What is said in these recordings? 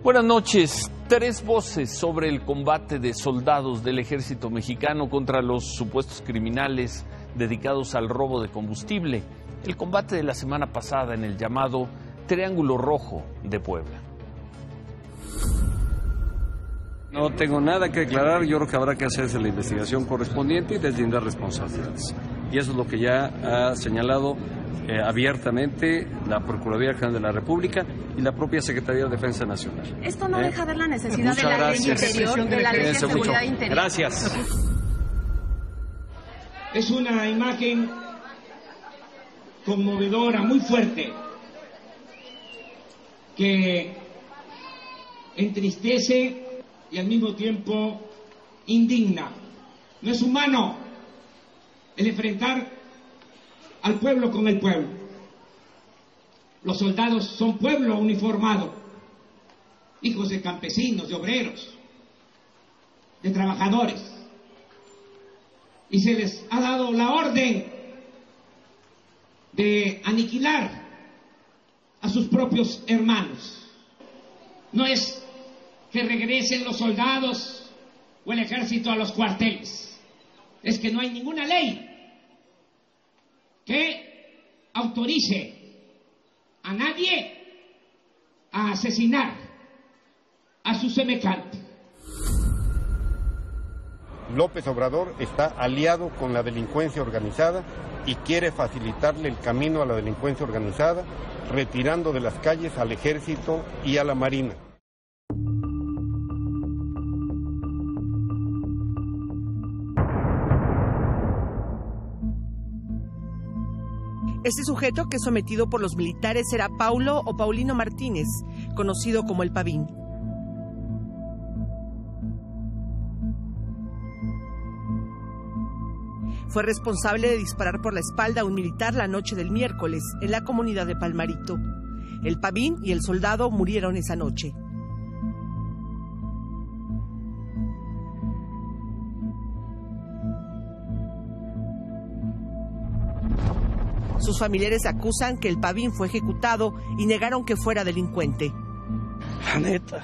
Buenas noches. 3 voces sobre el combate de soldados del ejército mexicano contra los supuestos criminales dedicados al robo de combustible. El combate de la semana pasada en el llamado Triángulo Rojo de Puebla. No tengo nada que declarar, yo creo que habrá que hacerse la investigación correspondiente y deslindar responsabilidades. Y eso es lo que ya ha señalado abiertamente la Procuraduría General de la República y la propia Secretaría de Defensa Nacional. ¿Esto no deja ver la necesidad de la ley interior, de la ley de seguridad interior? Gracias. Es una imagen conmovedora, muy fuerte, que entristece y al mismo tiempo indigna. No es humano el enfrentar al pueblo con el pueblo. Los soldados son pueblo uniformado, hijos de campesinos, de obreros, de trabajadores, y se les ha dado la orden de aniquilar a sus propios hermanos. No es que regresen los soldados o el ejército a los cuarteles, es que no hay ninguna ley que autorice a nadie a asesinar a su semejante. López Obrador está aliado con la delincuencia organizada y quiere facilitarle el camino a la delincuencia organizada, retirando de las calles al ejército y a la marina. Este sujeto, que es sometido por los militares, era Paulo o Paulino Martínez, conocido como el Pavín. Fue responsable de disparar por la espalda a un militar la noche del miércoles en la comunidad de Palmarito. El Pavín y el soldado murieron esa noche. Sus familiares acusan que el Pavín fue ejecutado y negaron que fuera delincuente. La neta,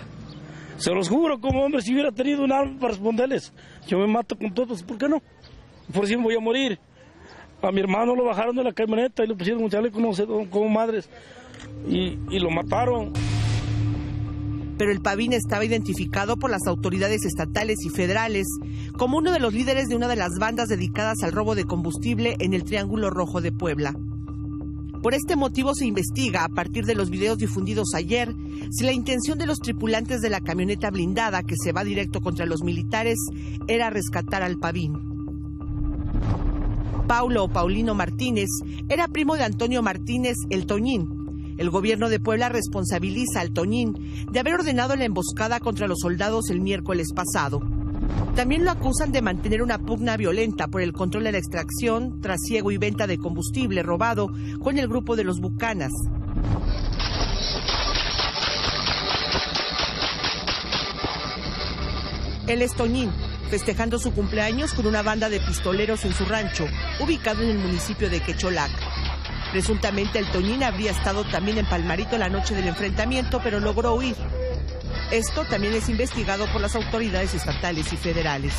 se los juro, como hombre, si hubiera tenido un arma para responderles, yo me mato con todos, ¿por qué no? Por si me voy a morir. A mi hermano lo bajaron de la camioneta y lo pusieron un chaleco como madres y lo mataron. Pero el Pavín estaba identificado por las autoridades estatales y federales como uno de los líderes de una de las bandas dedicadas al robo de combustible en el Triángulo Rojo de Puebla. Por este motivo se investiga, a partir de los videos difundidos ayer, si la intención de los tripulantes de la camioneta blindada que se va directo contra los militares era rescatar al Pavín. Paulo o Paulino Martínez era primo de Antonio Martínez, el Toñín. El gobierno de Puebla responsabiliza al Toñín de haber ordenado la emboscada contra los soldados el miércoles pasado. También lo acusan de mantener una pugna violenta por el control de la extracción, trasiego y venta de combustible robado con el grupo de los Bucanas. Él es Toñín, festejando su cumpleaños con una banda de pistoleros en su rancho, ubicado en el municipio de Quecholac. Presuntamente el Toñín habría estado también en Palmarito la noche del enfrentamiento, pero logró huir. Esto también es investigado por las autoridades estatales y federales.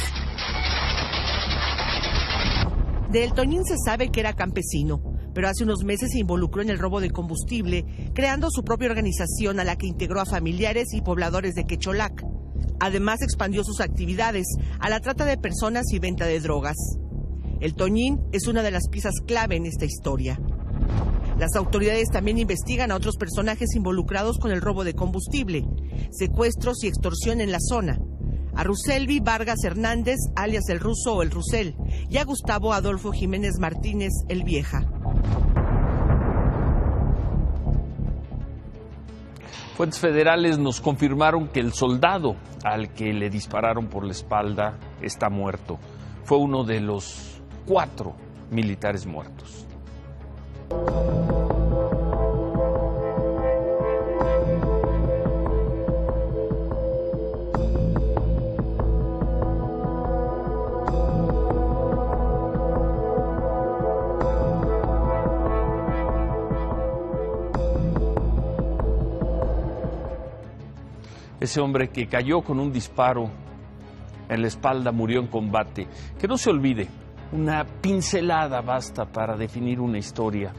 De El Toñín se sabe que era campesino, pero hace unos meses se involucró en el robo de combustible, creando su propia organización a la que integró a familiares y pobladores de Quecholac. Además, expandió sus actividades a la trata de personas y venta de drogas. El Toñín es una de las piezas clave en esta historia. Las autoridades también investigan a otros personajes involucrados con el robo de combustible, secuestros y extorsión en la zona. A Ruselvi Vargas Hernández, alias el Ruso o el Rusel, y a Gustavo Adolfo Jiménez Martínez, el Vieja. Fuentes federales nos confirmaron que el soldado al que le dispararon por la espalda está muerto. Fue uno de los 4 militares muertos. ese hombre que cayó con un disparo en la espalda, murió en combate. Que no se olvide, una pincelada basta para definir una historia.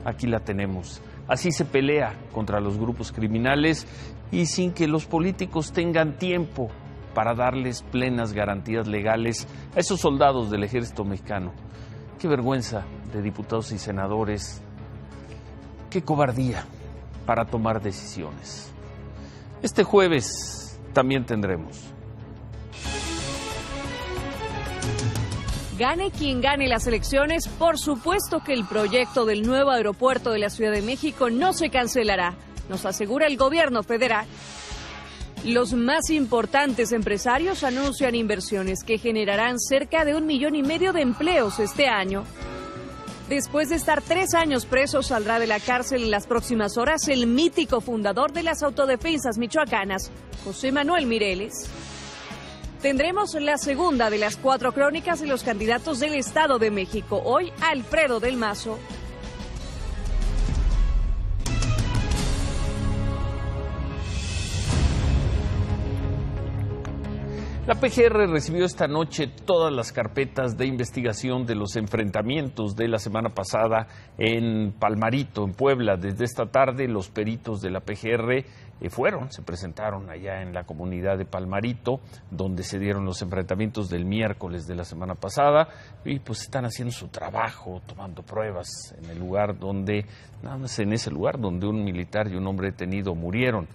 Aquí la tenemos. Así se pelea contra los grupos criminales y sin que los políticos tengan tiempo para darles plenas garantías legales a esos soldados del ejército mexicano. Qué vergüenza de diputados y senadores, qué cobardía para tomar decisiones. Este jueves también tendremos. Gane quien gane las elecciones, por supuesto que el proyecto del nuevo aeropuerto de la Ciudad de México no se cancelará, nos asegura el gobierno federal. Los más importantes empresarios anuncian inversiones que generarán cerca de 1,5 millones de empleos este año. Después de estar 3 años preso, saldrá de la cárcel en las próximas horas el mítico fundador de las autodefensas michoacanas, José Manuel Mireles. Tendremos la segunda de las 4 crónicas de los candidatos del Estado de México. Hoy, Alfredo del Mazo. La PGR recibió esta noche todas las carpetas de investigación de los enfrentamientos de la semana pasada en Palmarito, en Puebla. Desde esta tarde los peritos de la PGR se presentaron allá en la comunidad de Palmarito, donde se dieron los enfrentamientos del miércoles de la semana pasada, y pues están haciendo su trabajo, tomando pruebas en el lugar donde, nada más en ese lugar donde un militar y un hombre detenido murieron.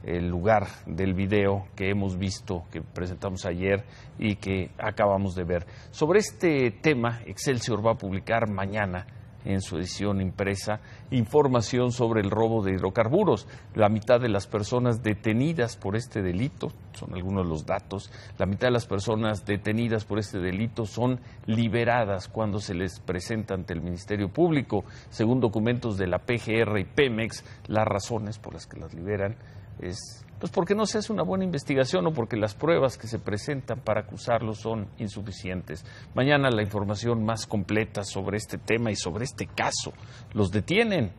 El lugar del video que hemos visto, que presentamos ayer y que acabamos de ver. Sobre este tema, Excelsior va a publicar mañana en su edición impresa información sobre el robo de hidrocarburos. La mitad de las personas detenidas por este delito, son algunos de los datos, la mitad de las personas detenidas por este delito son liberadas cuando se les presenta ante el Ministerio Público. Según documentos de la PGR y Pemex, las razones por las que las liberan es pues porque no se hace una buena investigación o porque las pruebas que se presentan para acusarlos son insuficientes. Mañana la información más completa sobre este tema y sobre este caso. Los detienen,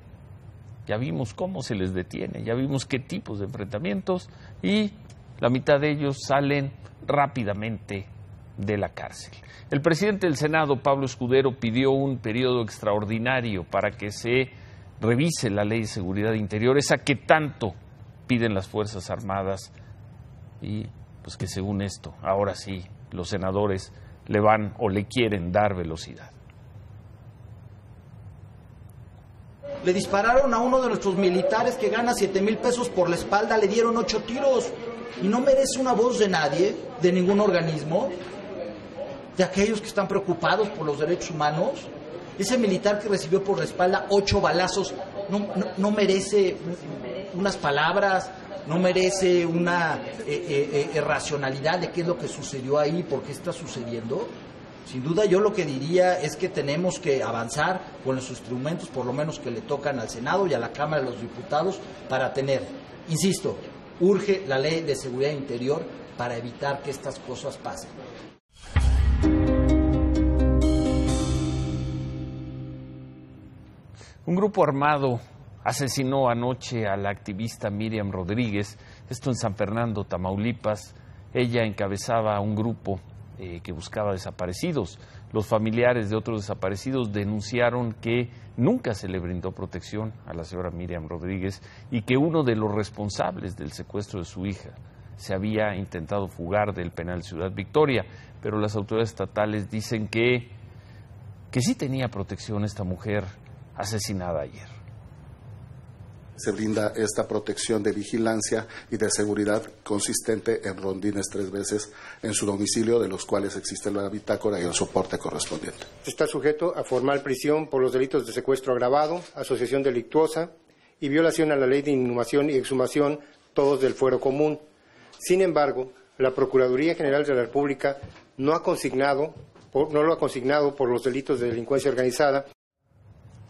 ya vimos cómo se les detiene, ya vimos qué tipos de enfrentamientos y la mitad de ellos salen rápidamente de la cárcel. El presidente del Senado, Pablo Escudero, pidió un periodo extraordinario para que se revise la Ley de Seguridad Interior, esa que tanto piden las Fuerzas Armadas y pues que según esto, ahora sí, los senadores le van o le quieren dar velocidad. Le dispararon a uno de nuestros militares que gana 7,000 pesos por la espalda, le dieron 8 tiros y no merece una voz de nadie, de ningún organismo, de aquellos que están preocupados por los derechos humanos. Ese militar que recibió por la espalda 8 balazos no merece unas palabras, no merece una racionalidad de qué es lo que sucedió ahí, por qué está sucediendo. Sin duda yo lo que diría es que tenemos que avanzar con los instrumentos, por lo menos que le tocan al Senado y a la Cámara de los Diputados, para tener, insisto, urge la Ley de Seguridad Interior para evitar que estas cosas pasen. Un grupo armado asesinó anoche a la activista Miriam Rodríguez, esto en San Fernando, Tamaulipas. Ella encabezaba un grupo que buscaba desaparecidos. Los familiares de otros desaparecidos denunciaron que nunca se le brindó protección a la señora Miriam Rodríguez y que uno de los responsables del secuestro de su hija se había intentado fugar del penal Ciudad Victoria, pero las autoridades estatales dicen que sí tenía protección esta mujer asesinada ayer. Se brinda esta protección de vigilancia y de seguridad consistente en rondines 3 veces en su domicilio, de los cuales existe la bitácora y el soporte correspondiente. Está sujeto a formal prisión por los delitos de secuestro agravado, asociación delictuosa y violación a la ley de inhumación y exhumación, todos del fuero común. Sin embargo, la Procuraduría General de la República no lo ha consignado por los delitos de delincuencia organizada.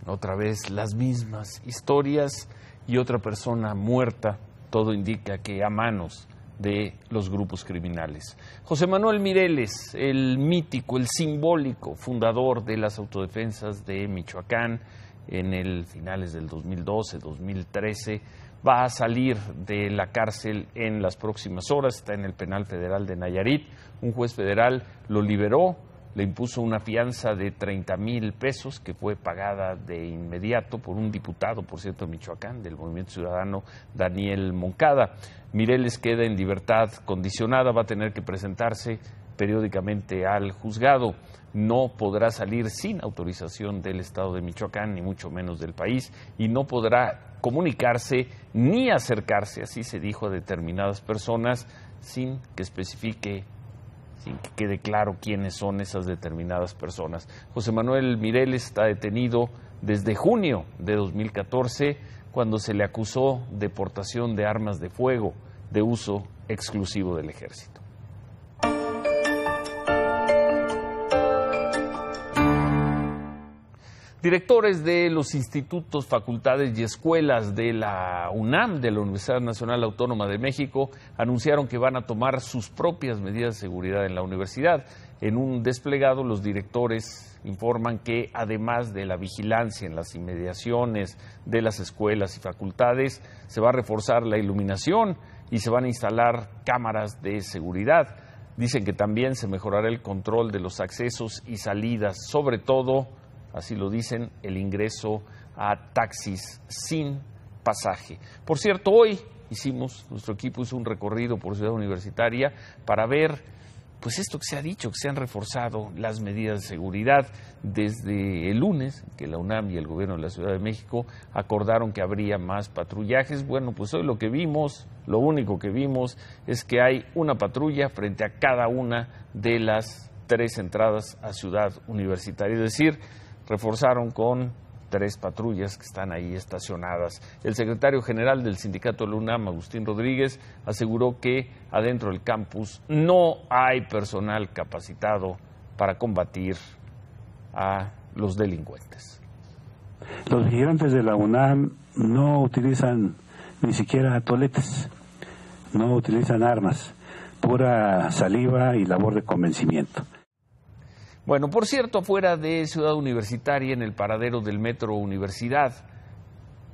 Otra vez las mismas historias y otra persona muerta, todo indica que a manos de los grupos criminales. José Manuel Mireles, el mítico, el simbólico fundador de las autodefensas de Michoacán, en el finales del 2012, 2013, va a salir de la cárcel en las próximas horas, está en el penal federal de Nayarit. Un juez federal lo liberó, le impuso una fianza de 30,000 pesos que fue pagada de inmediato por un diputado, por cierto, de Michoacán, del Movimiento Ciudadano, Daniel Moncada. Mireles queda en libertad condicionada, va a tener que presentarse periódicamente al juzgado. No podrá salir sin autorización del Estado de Michoacán, ni mucho menos del país, y no podrá comunicarse ni acercarse, así se dijo, a determinadas personas sin que especifique, sin que quede claro quiénes son esas determinadas personas. José Manuel Mireles está detenido desde junio de 2014, cuando se le acusó de portación de armas de fuego de uso exclusivo del Ejército. Directores de los institutos, facultades y escuelas de la UNAM, de la Universidad Nacional Autónoma de México, anunciaron que van a tomar sus propias medidas de seguridad en la universidad. En un desplegado, los directores informan que, además de la vigilancia en las inmediaciones de las escuelas y facultades, se va a reforzar la iluminación y se van a instalar cámaras de seguridad. Dicen que también se mejorará el control de los accesos y salidas, sobre todo, así lo dicen, el ingreso a taxis sin pasaje. Por cierto, hoy nuestro equipo hizo un recorrido por Ciudad Universitaria para ver, pues esto que se ha dicho, que se han reforzado las medidas de seguridad desde el lunes, que la UNAM y el gobierno de la Ciudad de México acordaron que habría más patrullajes. Bueno, pues hoy lo único que vimos es que hay una patrulla frente a cada una de las 3 entradas a Ciudad Universitaria, es decir, reforzaron con 3 patrullas que están ahí estacionadas. El secretario general del sindicato de la UNAM, Agustín Rodríguez, aseguró que adentro del campus no hay personal capacitado para combatir a los delincuentes. Los vigilantes de la UNAM no utilizan ni siquiera toletes, no utilizan armas, pura saliva y labor de convencimiento. Bueno, por cierto, afuera de Ciudad Universitaria, en el paradero del Metro Universidad,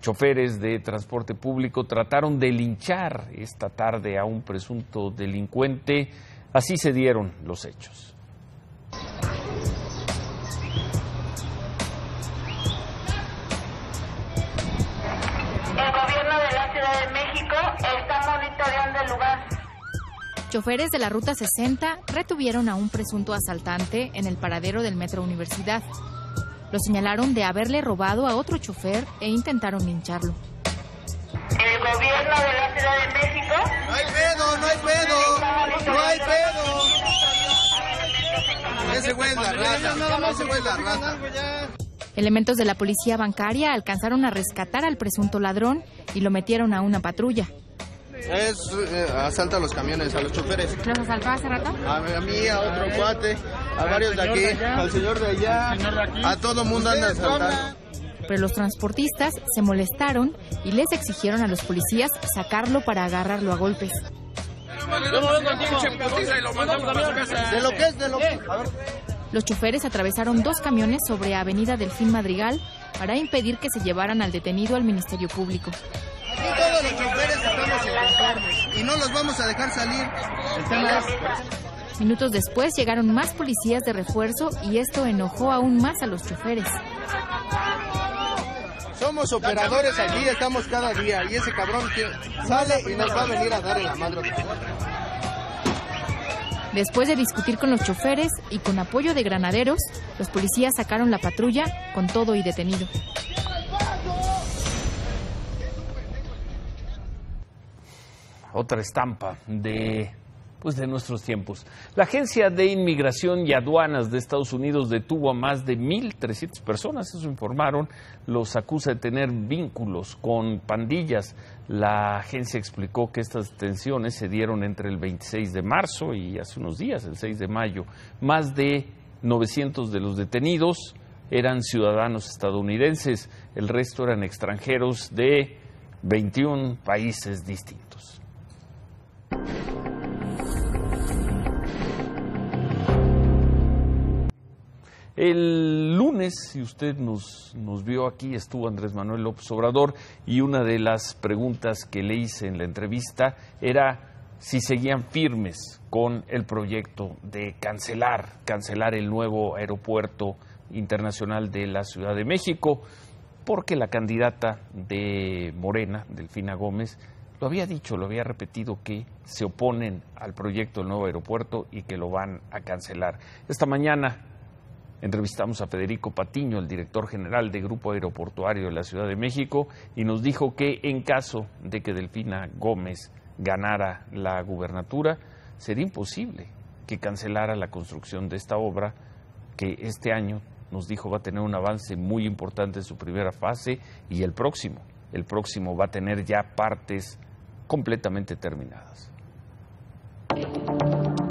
choferes de transporte público trataron de linchar esta tarde a un presunto delincuente. Así se dieron los hechos. El gobierno de la Ciudad de México está monitoreando el lugar. Choferes de la Ruta 60 retuvieron a un presunto asaltante en el paradero del Metro Universidad. Lo señalaron de haberle robado a otro chofer e intentaron lincharlo. El gobierno de la Ciudad de México... ¡No hay pedo, no hay pedo! ¡No hay pedo! Ese güey es la raza, ese güey es la raza. Elementos de la policía bancaria alcanzaron a rescatar al presunto ladrón y lo metieron a una patrulla. Asalta a los camiones, a los choferes. ¿Los asaltó hace rato? A mí, a otro cuate, a varios de aquí, al señor de allá, a todo mundo anda asaltando. Pero los transportistas se molestaron y les exigieron a los policías sacarlo para agarrarlo a golpes. De lo que. A ver. Los choferes atravesaron 2 camiones sobre Avenida Delfín Madrigal para impedir que se llevaran al detenido al Ministerio Público. Aquí todos los choferes estamos inconformes y no los vamos a dejar salir. El tema es... Minutos después llegaron más policías de refuerzo y esto enojó aún más a los choferes. Somos operadores aquí, estamos cada día y ese cabrón que sale y nos va a venir a dar en la madre. Después de discutir con los choferes y con apoyo de granaderos, los policías sacaron la patrulla con todo y detenido. Otra estampa de nuestros tiempos. La Agencia de Inmigración y Aduanas de Estados Unidos detuvo a más de 1,300 personas, eso informaron, los acusa de tener vínculos con pandillas. La agencia explicó que estas detenciones se dieron entre el 26 de marzo y hace unos días, el 6 de mayo. Más de 900 de los detenidos eran ciudadanos estadounidenses, el resto eran extranjeros de 21 países distintos. El lunes, si usted nos vio aquí, estuvo Andrés Manuel López Obrador y una de las preguntas que le hice en la entrevista era si seguían firmes con el proyecto de cancelar el nuevo aeropuerto internacional de la Ciudad de México, porque la candidata de Morena, Delfina Gómez, lo había dicho, lo había repetido, que se oponen al proyecto del nuevo aeropuerto y que lo van a cancelar. Esta mañana entrevistamos a Federico Patiño, el director general de Grupo Aeroportuario de la Ciudad de México, y nos dijo que en caso de que Delfina Gómez ganara la gubernatura, sería imposible que cancelara la construcción de esta obra, que este año, nos dijo, va a tener un avance muy importante en su primera fase, y el próximo va a tener ya partes completamente terminadas.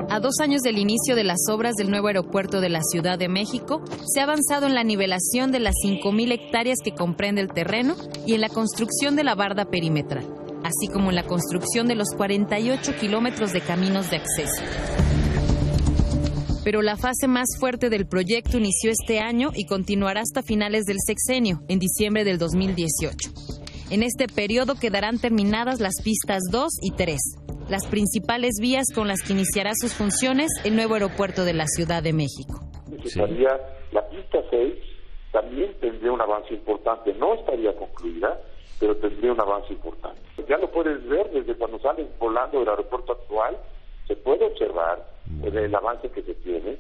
A 2 años del inicio de las obras del nuevo aeropuerto de la Ciudad de México, se ha avanzado en la nivelación de las 5,000 hectáreas que comprende el terreno y en la construcción de la barda perimetral, así como en la construcción de los 48 kilómetros de caminos de acceso. Pero la fase más fuerte del proyecto inició este año y continuará hasta finales del sexenio, en diciembre del 2018. En este periodo quedarán terminadas las pistas 2 y 3, las principales vías con las que iniciará sus funciones el nuevo aeropuerto de la Ciudad de México. Necesitaría la pista 6, también tendría un avance importante, no estaría concluida, pero tendría un avance importante. Ya lo puedes ver desde cuando sales volando del aeropuerto actual, se puede observar el avance que se tiene.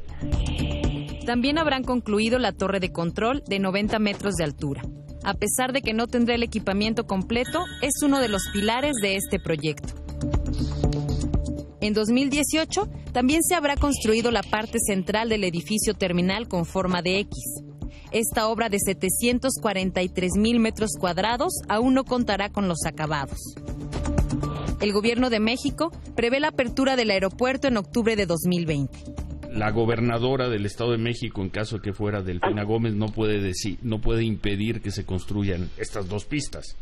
También habrán concluido la torre de control de 90 metros de altura. A pesar de que no tendrá el equipamiento completo, es uno de los pilares de este proyecto. En 2018, también se habrá construido la parte central del edificio terminal con forma de X. Esta obra de 743,000 metros cuadrados aún no contará con los acabados. El Gobierno de México prevé la apertura del aeropuerto en octubre de 2020. La gobernadora del Estado de México, en caso de que fuera Delfina Gómez, no puede impedir que se construyan estas 2 pistas.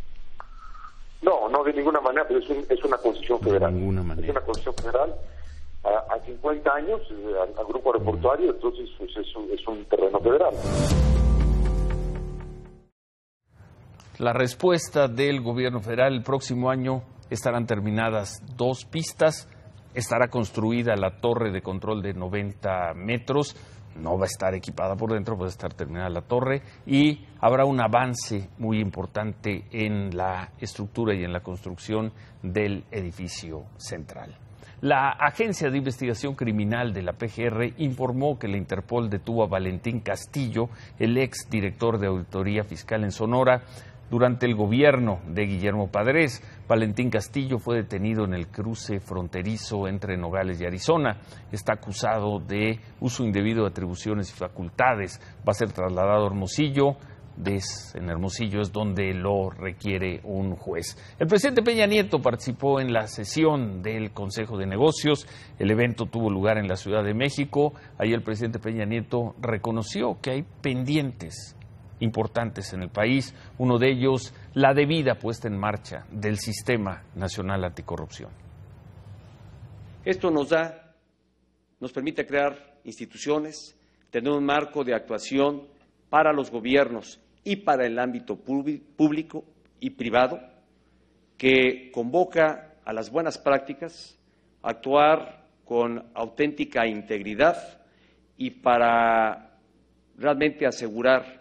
No, de ninguna manera, pero es una concesión federal. De ninguna manera. Es una concesión federal a 50 años al grupo aeroportuario, entonces pues, es un terreno federal. La respuesta del gobierno federal: el próximo año estarán terminadas 2 pistas, estará construida la torre de control de 90 metros, no va a estar equipada por dentro, va a estar terminada la torre, y habrá un avance muy importante en la estructura y en la construcción del edificio central. La Agencia de Investigación Criminal de la PGR informó que la Interpol detuvo a Valentín Castillo, el ex director de Auditoría Fiscal en Sonora, durante el gobierno de Guillermo Padres. Valentín Castillo fue detenido en el cruce fronterizo entre Nogales y Arizona. Está acusado de uso indebido de atribuciones y facultades. Va a ser trasladado a Hermosillo. En Hermosillo es donde lo requiere un juez. El presidente Peña Nieto participó en la sesión del Consejo de Negocios. El evento tuvo lugar en la Ciudad de México. Ahí el presidente Peña Nieto reconoció que hay pendientes importantes en el país. Uno de ellos, la debida puesta en marcha del Sistema Nacional Anticorrupción. Esto nos permite crear instituciones, tener un marco de actuación para los gobiernos y para el ámbito público y privado, que convoca a las buenas prácticas, a actuar con auténtica integridad y para realmente asegurar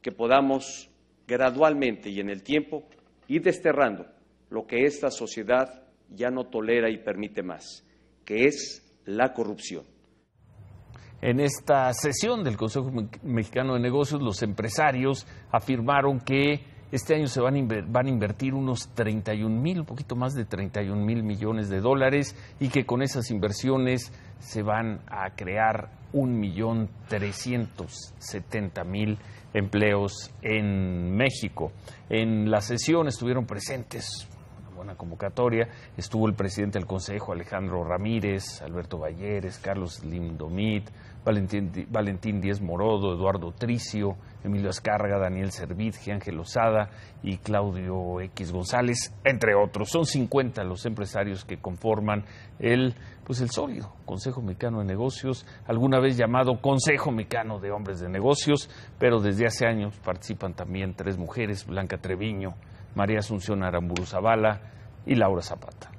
que podamos gradualmente y en el tiempo ir desterrando lo que esta sociedad ya no tolera y permite más, que es la corrupción. En esta sesión del Consejo Mexicano de Negocios, los empresarios afirmaron que este año se van a invertir unos 31,000, un poquito más de 31,000 millones de dólares, y que con esas inversiones se van a crear 1,370,000 empleos en México. En la sesión estuvieron presentes una buena convocatoria. Estuvo el presidente del Consejo, Alejandro Ramírez, Alberto Balleres, Carlos Slim Domit, Valentín Díez Morodo, Eduardo Tricio, Emilio Azcárraga, Daniel Servitje, Ángel Lozada y Claudio X González, entre otros. Son 50 los empresarios que conforman el sólido Consejo Mexicano de Negocios, alguna vez llamado Consejo Mexicano de Hombres de Negocios, pero desde hace años participan también 3 mujeres, Blanca Treviño, María Asunción Aramburu Zavala y Laura Zapata.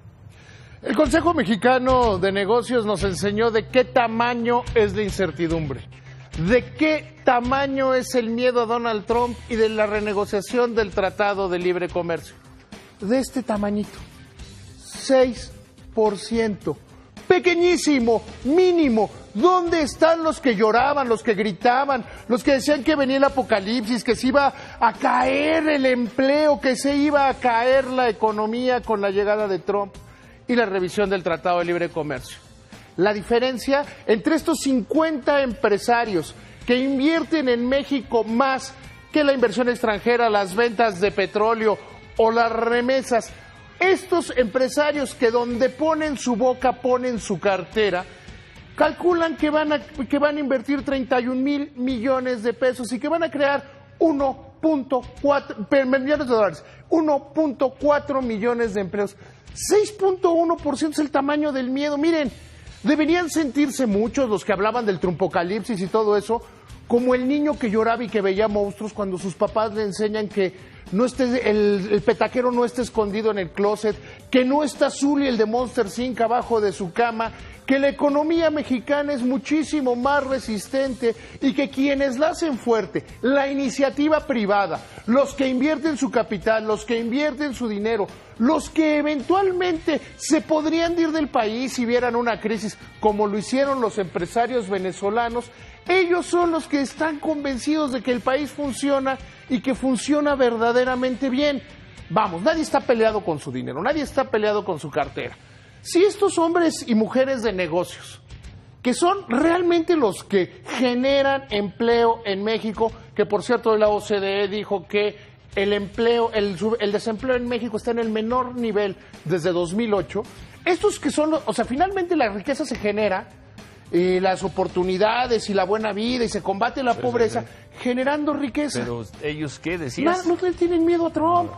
El Consejo Mexicano de Negocios nos enseñó de qué tamaño es la incertidumbre, de qué tamaño es el miedo a Donald Trump y de la renegociación del Tratado de Libre Comercio. De este tamañito, 6%, pequeñísimo, mínimo. ¿Dónde están los que lloraban, los que gritaban, los que decían que venía el apocalipsis, que se iba a caer el empleo, que se iba a caer la economía con la llegada de Trump y la revisión del Tratado de Libre Comercio? La diferencia entre estos 50 empresarios que invierten en México más que la inversión extranjera, las ventas de petróleo o las remesas, estos empresarios que donde ponen su boca ponen su cartera, calculan que van a invertir 31,000 millones de pesos y que van a crear 1.4 millones de empleos. 6.1% es el tamaño del miedo. Miren, deberían sentirse muchos los que hablaban del trumpocalipsis y todo eso, como el niño que lloraba y que veía monstruos cuando sus papás le enseñan que no esté, el petaquero no esté escondido en el closet, que no está Zully, el de Monster Inc. abajo de su cama, que la economía mexicana es muchísimo más resistente y que quienes la hacen fuerte, la iniciativa privada, los que invierten su capital, los que invierten su dinero, los que eventualmente se podrían ir del país si vieran una crisis, como lo hicieron los empresarios venezolanos, ellos son los que están convencidos de que el país funciona y que funciona verdaderamente bien. Vamos, nadie está peleado con su dinero, nadie está peleado con su cartera. Si estos hombres y mujeres de negocios, que son realmente los que generan empleo en México, que por cierto la OCDE dijo que el desempleo en México está en el menor nivel desde 2008, estos que son, finalmente la riqueza se genera, y las oportunidades y la buena vida y se combate la pobreza generando riqueza. Pero ellos, ¿qué decías? No le tienen miedo a Trump.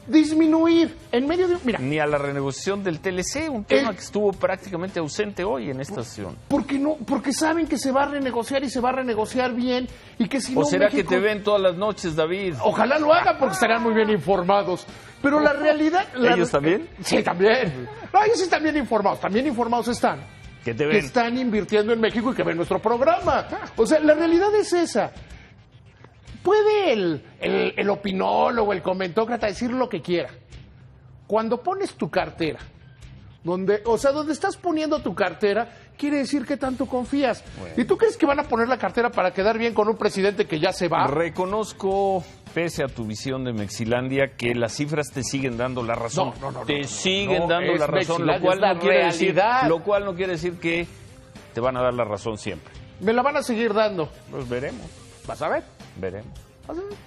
Disminuir en medio de... Mira, ni a la renegociación del TLC, un tema que estuvo prácticamente ausente hoy en esta sesión. Porque saben que se va a renegociar y se va a renegociar bien y que si no... ¿O será México... que te ven todas las noches, David? Ojalá lo hagan porque estarán muy bien informados. Pero la realidad... ¿Ellos también? Sí, también. No, ellos sí están bien informados. También informados están. Que te ven. Que están invirtiendo en México y que ven nuestro programa. O sea, la realidad es esa. Puede el opinólogo, el comentócrata decir lo que quiera. Cuando pones tu cartera, donde estás poniendo tu cartera, quiere decir que tanto confías. Bueno. ¿Y tú crees que van a poner la cartera para quedar bien con un presidente que ya se va? Reconozco, pese a tu visión de Mexilandia, que las cifras te siguen dando la razón. Te siguen dando la razón, lo cual no quiere decir que te van a dar la razón siempre. Me la van a seguir dando. Pues veremos. ¿Vas a ver? Veremos.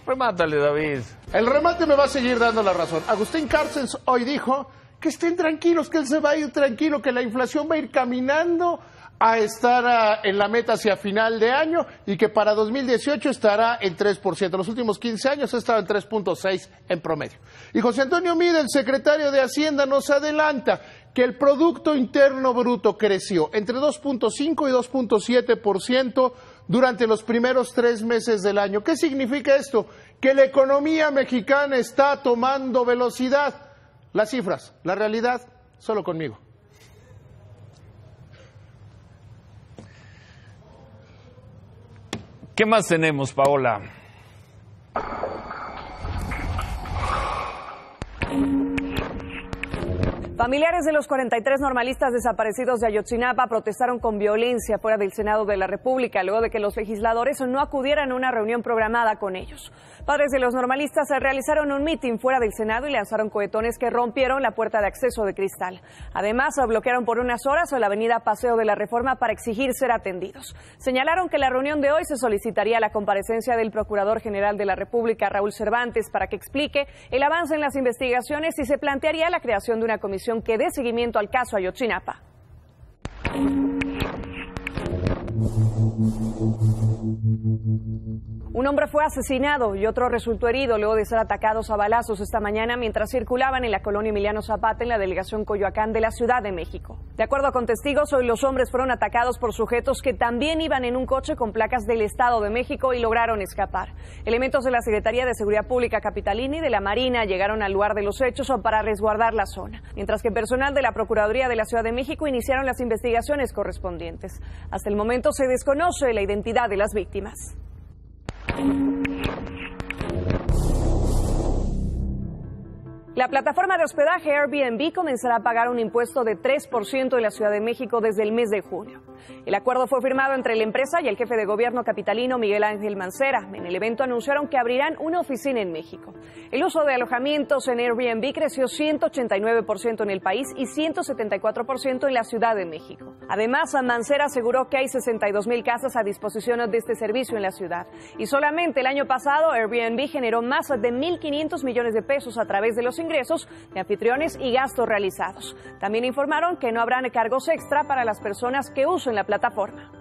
Remátale, David. El remate me va a seguir dando la razón. Agustín Carstens hoy dijo que estén tranquilos, que él se va a ir tranquilo, que la inflación va a ir caminando a estar en la meta hacia final de año y que para 2018 estará en 3%. Los últimos 15 años ha estado en 3.6 en promedio. Y José Antonio Meade, el secretario de Hacienda, nos adelanta que el Producto Interno Bruto creció entre 2.5 y 2.7% durante los primeros 3 meses del año. ¿Qué significa esto? Que la economía mexicana está tomando velocidad. Las cifras, la realidad, solo conmigo. ¿Qué más tenemos, Paola? Familiares de los 43 normalistas desaparecidos de Ayotzinapa protestaron con violencia fuera del Senado de la República luego de que los legisladores no acudieran a una reunión programada con ellos. Padres de los normalistas realizaron un mitin fuera del Senado y lanzaron cohetones que rompieron la puerta de acceso de cristal. Además, bloquearon por unas horas la avenida Paseo de la Reforma para exigir ser atendidos. Señalaron que en la reunión de hoy se solicitaría la comparecencia del Procurador General de la República, Raúl Cervantes, para que explique el avance en las investigaciones y se plantearía la creación de una comisión que dé seguimiento al caso Ayotzinapa. Un hombre fue asesinado y otro resultó herido luego de ser atacados a balazos esta mañana mientras circulaban en la colonia Emiliano Zapata en la delegación Coyoacán de la Ciudad de México. De acuerdo con testigos, hoy los hombres fueron atacados por sujetos que también iban en un coche con placas del Estado de México y lograron escapar. Elementos de la Secretaría de Seguridad Pública capitalina y de la Marina llegaron al lugar de los hechos para resguardar la zona, mientras que personal de la Procuraduría de la Ciudad de México iniciaron las investigaciones correspondientes. Hasta el momento se desconoce la identidad de las víctimas. La plataforma de hospedaje Airbnb comenzará a pagar un impuesto de 3% en la Ciudad de México desde el mes de junio. El acuerdo fue firmado entre la empresa y el jefe de gobierno capitalino Miguel Ángel Mancera. En el evento anunciaron que abrirán una oficina en México. El uso de alojamientos en Airbnb creció 189% en el país y 174% en la Ciudad de México. Además, Mancera aseguró que hay 62,000 casas a disposición de este servicio en la ciudad. Y solamente el año pasado Airbnb generó más de 1.500 millones de pesos a través de los ingresos de anfitriones y gastos realizados. También informaron que no habrán cargos extra para las personas que usen la plataforma.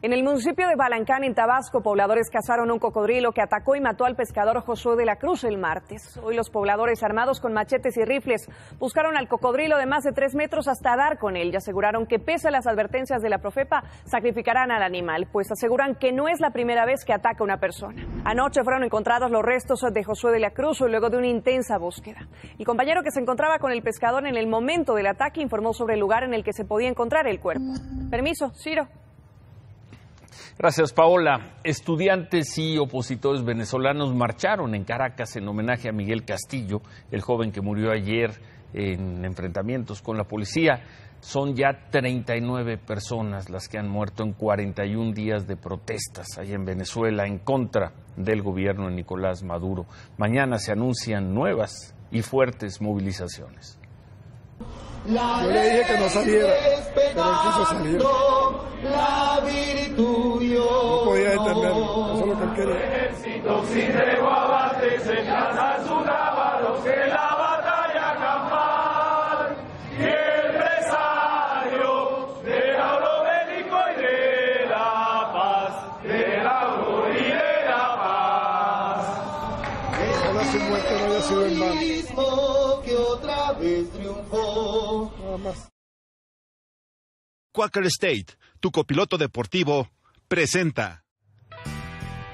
En el municipio de Balancán, en Tabasco, pobladores cazaron un cocodrilo que atacó y mató al pescador Josué de la Cruz el martes. Hoy los pobladores, armados con machetes y rifles, buscaron al cocodrilo de más de 3 metros hasta dar con él y aseguraron que, pese a las advertencias de la Profepa, sacrificarán al animal, pues aseguran que no es la primera vez que ataca a una persona. Anoche fueron encontrados los restos de Josué de la Cruz luego de una intensa búsqueda. El compañero que se encontraba con el pescador en el momento del ataque informó sobre el lugar en el que se podía encontrar el cuerpo. Permiso, Ciro. Gracias, Paola. Estudiantes y opositores venezolanos marcharon en Caracas en homenaje a Miguel Castillo, el joven que murió ayer en enfrentamientos con la policía. Son ya 39 personas las que han muerto en 41 días de protestas allá en Venezuela en contra del gobierno de Nicolás Maduro. Mañana se anuncian nuevas y fuertes movilizaciones. Yo le dije que no saliera, pero él quiso salir. No podía detenerlo, eso es lo que él quería. Ojalá su muerte no haya sido en vano. Nada más. Quaker State, tu copiloto deportivo, presenta.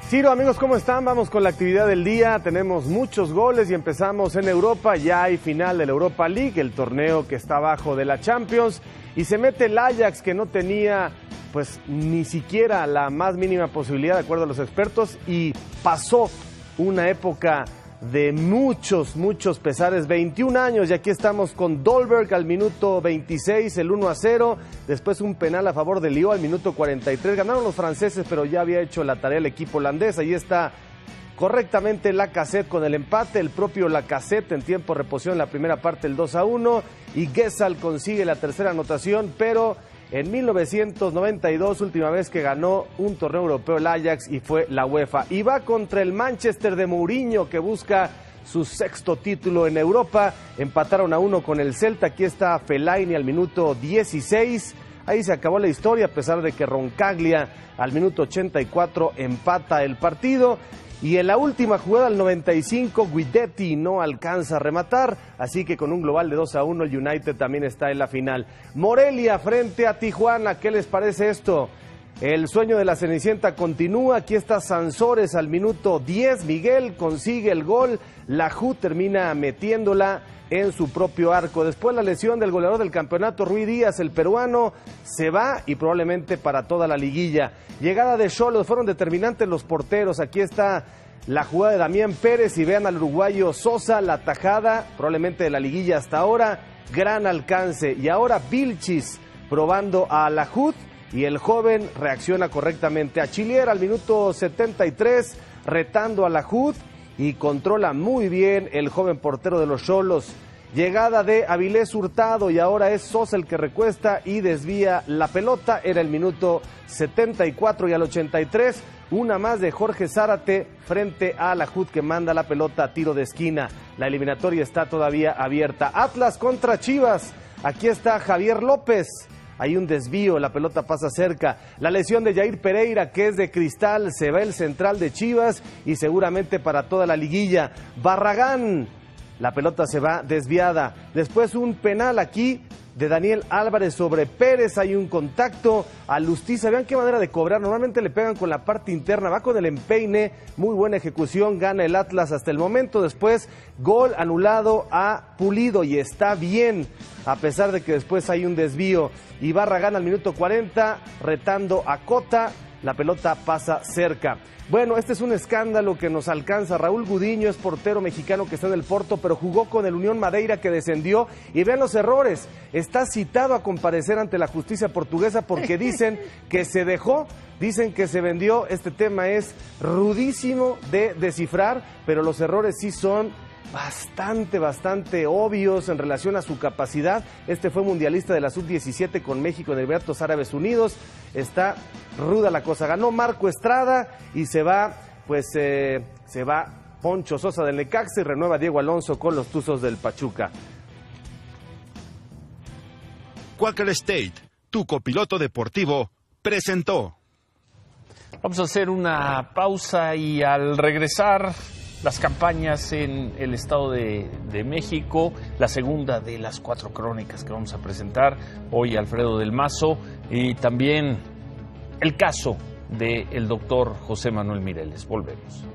Ciro, amigos, ¿cómo están? Vamos con la actividad del día. Tenemos muchos goles y empezamos en Europa. Ya hay final de la Europa League, el torneo que está abajo de la Champions. Y se mete el Ajax, que no tenía pues ni siquiera la más mínima posibilidad, de acuerdo a los expertos, y pasó una época de muchos pesares, 21 años, y aquí estamos con Dolberg al minuto 26, el 1-0, después un penal a favor de Lyon al minuto 43, ganaron los franceses, pero ya había hecho la tarea el equipo holandés. Ahí está correctamente Lacazette con el empate, el propio Lacazette en tiempo de reposición en la primera parte, el 2-1, y Guessal consigue la tercera anotación, pero en 1992, última vez que ganó un torneo europeo el Ajax, y fue la UEFA. Y va contra el Manchester de Mourinho, que busca su 6º título en Europa. Empataron a 1 con el Celta. Aquí está Fellaini al minuto 16. Ahí se acabó la historia, a pesar de que Roncaglia al minuto 84 empata el partido. Y en la última jugada, al 95, Guidetti no alcanza a rematar, así que con un global de 2-1 el United también está en la final. Morelia frente a Tijuana, ¿qué les parece esto? El sueño de la Cenicienta continúa. Aquí está Sansores al minuto 10. Miguel consigue el gol. Lajú termina metiéndola en su propio arco. Después la lesión del goleador del campeonato, Rui Díaz, el peruano, se va y probablemente para toda la liguilla. Llegada de Xolos, fueron determinantes los porteros. Aquí está la jugada de Damián Pérez y vean al uruguayo Sosa, la tajada probablemente de la liguilla hasta ahora. Gran alcance. Y ahora Vilchis probando a Lajú y el joven reacciona correctamente. Achillier al minuto 73 retando a Lajú y controla muy bien el joven portero de los Xolos. Llegada de Avilés Hurtado y ahora es Sosa el que recuesta y desvía la pelota. Era el minuto 74 y al 83 una más de Jorge Zárate frente a Lajú que manda la pelota a tiro de esquina. La eliminatoria está todavía abierta. Atlas contra Chivas. Aquí está Javier López. Hay un desvío, la pelota pasa cerca. La lesión de Jair Pereira, que es de cristal, se va el central de Chivas y seguramente para toda la liguilla. Barragán, la pelota se va desviada. Después un penal aquí de Daniel Álvarez sobre Pérez, hay un contacto a Lustiza. Vean qué manera de cobrar, normalmente le pegan con la parte interna, va con el empeine, muy buena ejecución, gana el Atlas hasta el momento. Después gol anulado a Pulido y está bien, a pesar de que después hay un desvío. Y Barragán al minuto 40 retando a Cota, la pelota pasa cerca. Bueno, este es un escándalo que nos alcanza. Raúl Gudiño es portero mexicano que está en el Porto, pero jugó con el Unión Madeira que descendió. Y vean los errores. Está citado a comparecer ante la justicia portuguesa porque dicen que se dejó, dicen que se vendió. Este tema es rudísimo de descifrar, pero los errores sí son bastante obvios en relación a su capacidad. Este fue mundialista de la sub-17 con México en Emiratos Árabes Unidos. Está ruda la cosa. Ganó Marco Estrada y se va Poncho Sosa del Necaxa y renueva Diego Alonso con los Tuzos del Pachuca. Quaker State, tu copiloto deportivo, presentó. Vamos a hacer una pausa y al regresar, las campañas en el Estado de México, la segunda de las 4 crónicas que vamos a presentar hoy, Alfredo del Mazo, y también el caso del doctor José Manuel Mireles. Volvemos.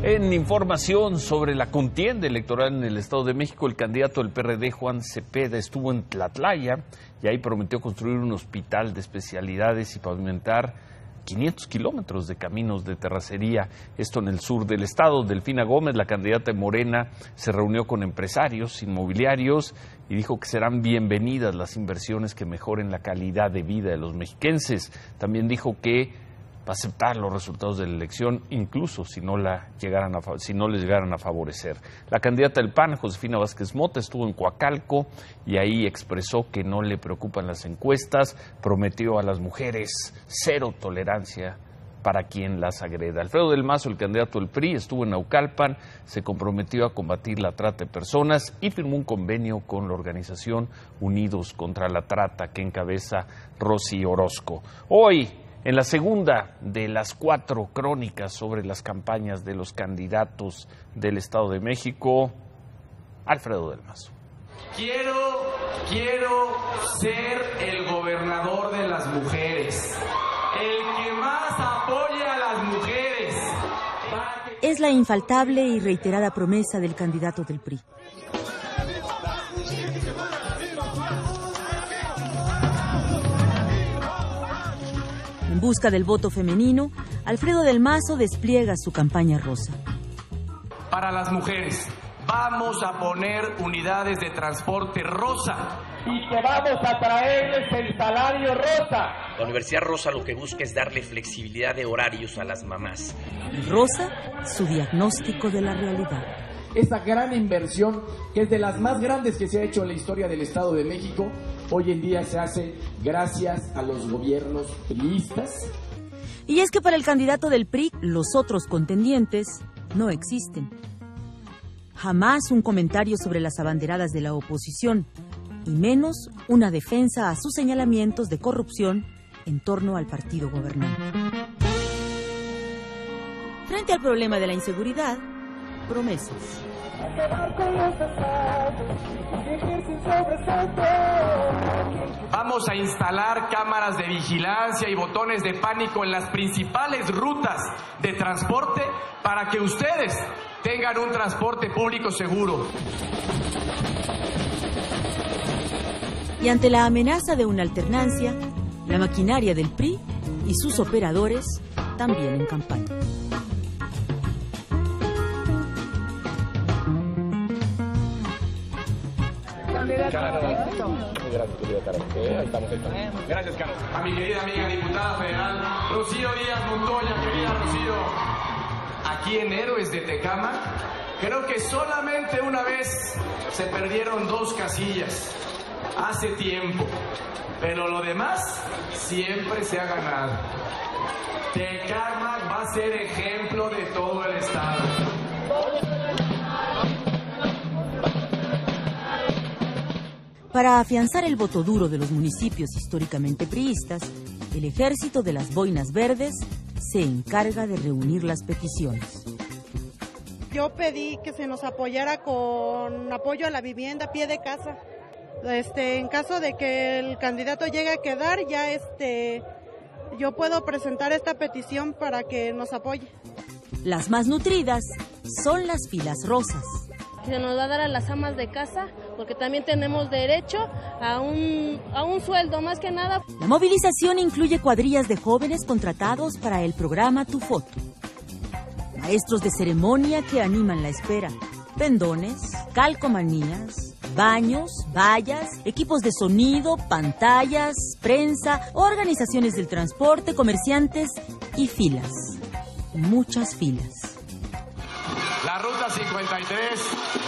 En información sobre la contienda electoral en el Estado de México, el candidato del PRD, Juan Cepeda, estuvo en Tlatlaya y ahí prometió construir un hospital de especialidades y pavimentar 500 kilómetros de caminos de terracería, esto en el sur del estado. Delfina Gómez, la candidata de Morena, se reunió con empresarios inmobiliarios y dijo que serán bienvenidas las inversiones que mejoren la calidad de vida de los mexiquenses. También dijo que va a aceptar los resultados de la elección, incluso si no les llegaran a favorecer. La candidata del PAN, Josefina Vázquez Mota, estuvo en Coacalco y ahí expresó que no le preocupan las encuestas, prometió a las mujeres 0 tolerancia para quien las agreda. Alfredo del Mazo, el candidato del PRI, estuvo en Naucalpan, se comprometió a combatir la trata de personas y firmó un convenio con la organización Unidos contra la Trata que encabeza Rosy Orozco. Hoy, en la segunda de las 4 crónicas sobre las campañas de los candidatos del Estado de México, Alfredo del Mazo. Quiero ser el gobernador de las mujeres, el que más apoye a las mujeres. Es la infaltable y reiterada promesa del candidato del PRI. En busca del voto femenino, Alfredo del Mazo despliega su campaña rosa. Para las mujeres, vamos a poner unidades de transporte rosa. Y que vamos a traerles el salario rosa. La Universidad Rosa lo que busca es darle flexibilidad de horarios a las mamás. Y rosa, su diagnóstico de la realidad. Esa gran inversión, que es de las más grandes que se ha hecho en la historia del Estado de México, hoy en día se hace gracias a los gobiernos priistas. Y es que para el candidato del PRI, los otros contendientes no existen. Jamás un comentario sobre las abanderadas de la oposición, y menos una defensa a sus señalamientos de corrupción en torno al partido gobernante. Frente al problema de la inseguridad, promesas. Vamos a instalar cámaras de vigilancia y botones de pánico en las principales rutas de transporte para que ustedes tengan un transporte público seguro. Y ante la amenaza de una alternancia, la maquinaria del PRI y sus operadores también en campaña. Gracias, Carlos. A mi querida amiga diputada federal, Rocío Díaz Montoya, querida Rocío. Aquí en Héroes de Tecámac, creo que solamente una vez se perdieron 2 casillas. Hace tiempo. Pero lo demás siempre se ha ganado. Tecámac va a ser ejemplo de todo el estado. Para afianzar el voto duro de los municipios históricamente priistas, el Ejército de las Boinas Verdes se encarga de reunir las peticiones. Yo pedí que se nos apoyara con apoyo a la vivienda, pie de casa. En caso de que el candidato llegue a quedar, ya yo puedo presentar esta petición para que nos apoye. Las más nutridas son las filas rosas. Se nos va a dar a las amas de casa, porque también tenemos derecho a un sueldo, más que nada. La movilización incluye cuadrillas de jóvenes contratados para el programa Tu Foto. Maestros de ceremonia que animan la espera. Pendones, calcomanías, baños, vallas, equipos de sonido, pantallas, prensa, organizaciones del transporte, comerciantes y filas. Muchas filas. La ruta 53,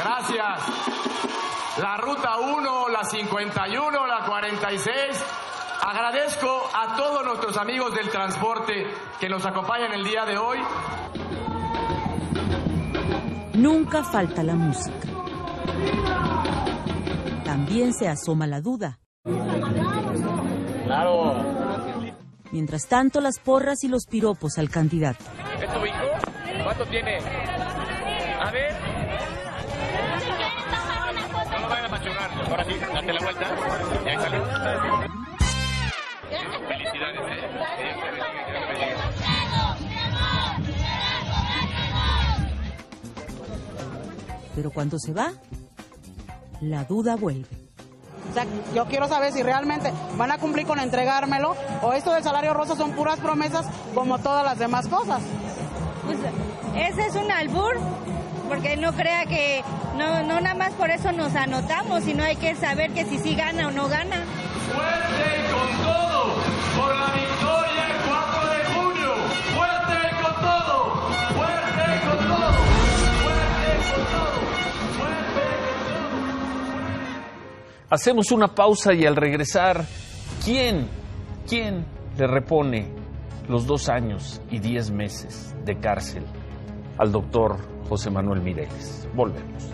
gracias. La ruta 1, la 51, la 46. Agradezco a todos nuestros amigos del transporte que nos acompañan el día de hoy. Nunca falta la música. También se asoma la duda. Claro. Mientras tanto, las porras y los piropos al candidato. ¿Es tu hijo? ¿Cuánto tiene? A ver. No lo vayan a machucar. Ahora sí, date la vuelta. Y ahí salió. Felicidades, Pero cuando se va, la duda vuelve. O sea, yo quiero saber si realmente van a cumplir con entregármelo o esto del salario rosa son puras promesas como todas las demás cosas. Pues ese es un albur, porque no crea que no nada más por eso nos anotamos, sino hay que saber que si sí gana o no gana. Fuerte con todo por la victoria el 4 de junio. Fuerte con todo. Fuerte con todo. Fuerte con todo. Hacemos una pausa y al regresar, ¿quién le repone los 2 años y 10 meses de cárcel al doctor José Manuel Mireles? Volvemos.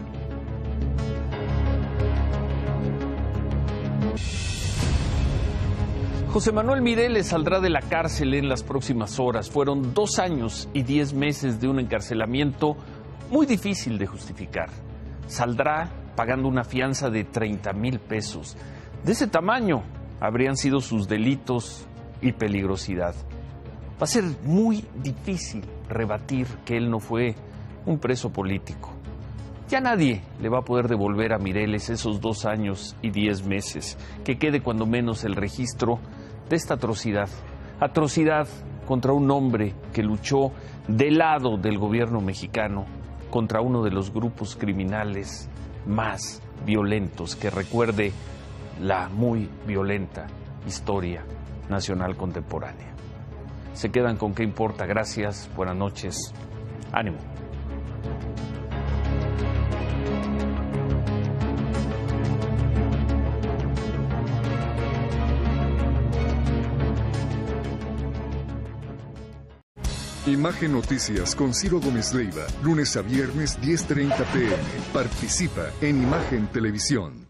José Manuel Mireles saldrá de la cárcel en las próximas horas. Fueron 2 años y 10 meses de un encarcelamiento muy difícil de justificar. Saldrá pagando una fianza de 30,000 pesos. De ese tamaño habrían sido sus delitos y peligrosidad. Va a ser muy difícil rebatir que él no fue un preso político. Ya nadie le va a poder devolver a Mireles esos 2 años y 10 meses. Que quede cuando menos el registro de esta atrocidad. Atrocidad contra un hombre que luchó del lado del gobierno mexicano contra uno de los grupos criminales más violentos que recuerde la muy violenta historia nacional contemporánea. Se quedan con ¿Qué importa? Gracias, buenas noches, ánimo. Imagen Noticias con Ciro Gómez Leiva, lunes a viernes 10:30 p.m. Participa en Imagen Televisión.